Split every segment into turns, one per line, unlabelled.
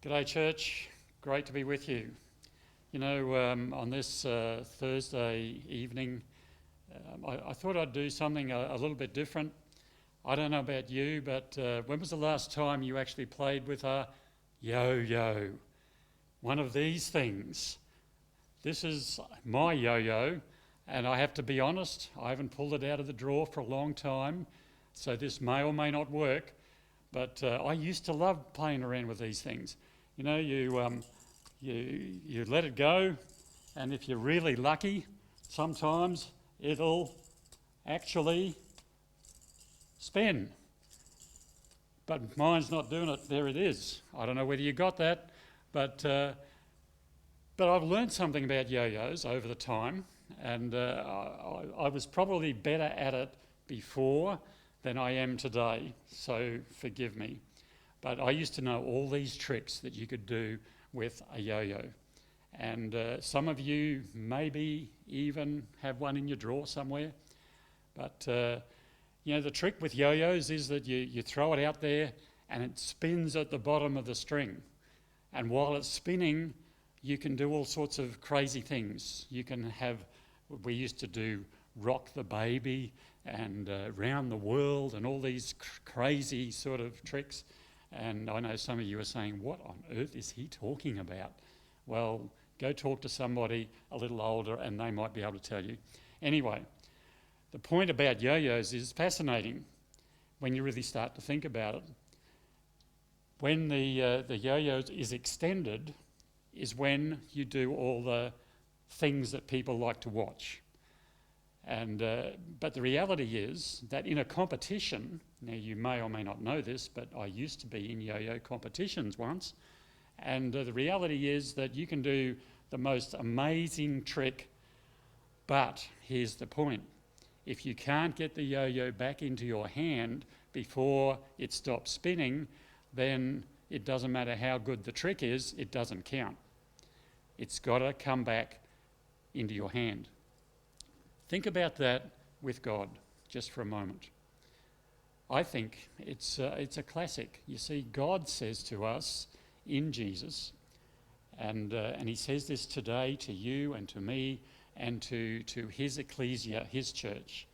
G'day church, great to be with you. On this Thursday evening, I thought I'd do something a little bit different. I don't know about you, but when was the last time you actually played with a yo-yo? One of these things. This is my yo-yo, and I have to be honest, I haven't pulled it out of the drawer for a long time, so this may or may not work. But I used to love playing around with these things. You let it go, and if you're really lucky, sometimes it'll actually spin. But mine's not doing it. There it is. I don't know whether you got that, but I've learned something about yo-yos over the time, and I was probably better at it before than I am today, so forgive me. But I used to know all these tricks that you could do with a yo-yo. And some of you maybe even have one in your drawer somewhere. But, the trick with yo-yos is that you throw it out there and it spins at the bottom of the string. And while it's spinning, you can do all sorts of crazy things. We used to do rock the baby and round the world and all these crazy sort of tricks. And I know some of you are saying, what on earth is he talking about? Well, go talk to somebody a little older and they might be able to tell you. Anyway, the point about yo-yos is fascinating when you really start to think about it. When the yo-yo is extended is when you do all the things that people like to watch. But the reality is that in a competition, now you may or may not know this, but I used to be in yo-yo competitions once, and the reality is that you can do the most amazing trick, but here's the point. If you can't get the yo-yo back into your hand before it stops spinning, then it doesn't matter how good the trick is, it doesn't count. It's got to come back into your hand. Think about that with God just for a moment. I think it's a classic. You see, God says to us in Jesus, and he says this today to you and to me and to his ecclesia, his church.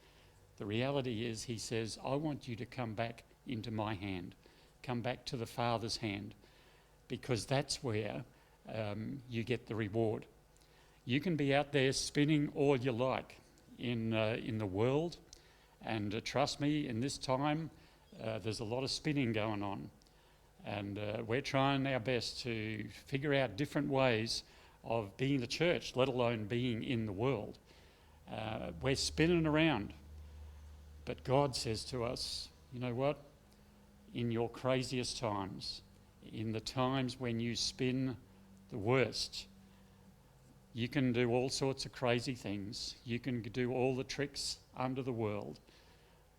The reality is he says, I want you to come back into my hand, come back to the Father's hand, because that's where you get the reward. You can be out there spinning all you like in the world, and trust me, in this time there's a lot of spinning going on, and we're trying our best to figure out different ways of being the church, let alone being in the world. We're spinning around, but God says to us, you know what? In your craziest times, in the times when you spin the worst, you can do all sorts of crazy things. You can do all the tricks under the world.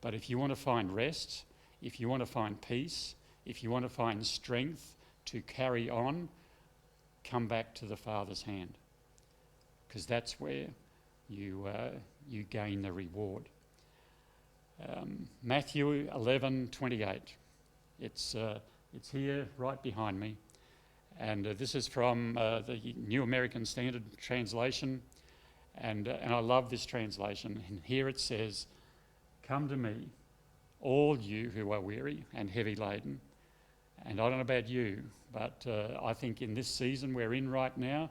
But if you want to find rest, if you want to find peace, if you want to find strength to carry on, come back to the Father's hand, because that's where you gain the reward. Matthew 11:28. It's here right behind me. And this is from the New American Standard Translation, and I love this translation. And here it says, "Come to me, all you who are weary and heavy laden." And I don't know about you, but I think in this season we're in right now,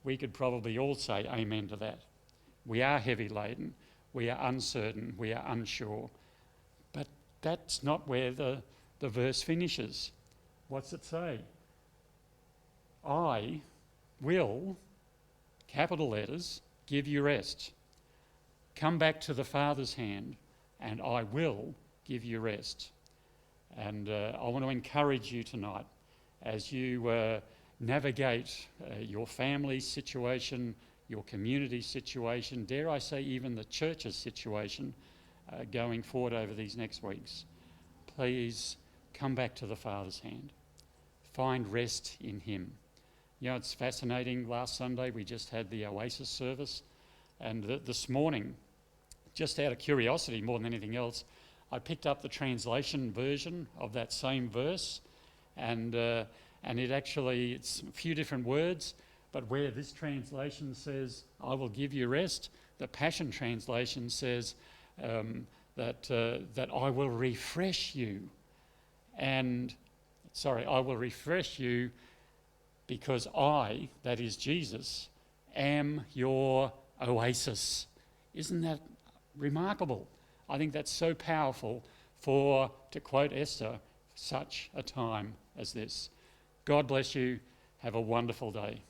we could probably all say amen to that. We are heavy laden, we are uncertain, we are unsure. But that's not where the verse finishes. What's it say? I will, capital letters, give you rest. Come back to the Father's hand, and I will give you rest. And I want to encourage you tonight as you navigate your family situation, your community situation, dare I say even the church's situation going forward over these next weeks. Please come back to the Father's hand. Find rest in him. It's fascinating. Last Sunday we just had the Oasis service, and this morning, just out of curiosity more than anything else, I picked up the translation version of that same verse, and and it's a few different words, but where this translation says, I will give you rest, the Passion Translation says that I will refresh you. I will refresh you because I, that is Jesus, am your oasis. Isn't that remarkable? I think that's so powerful to quote Esther, such a time as this. God bless you. Have a wonderful day.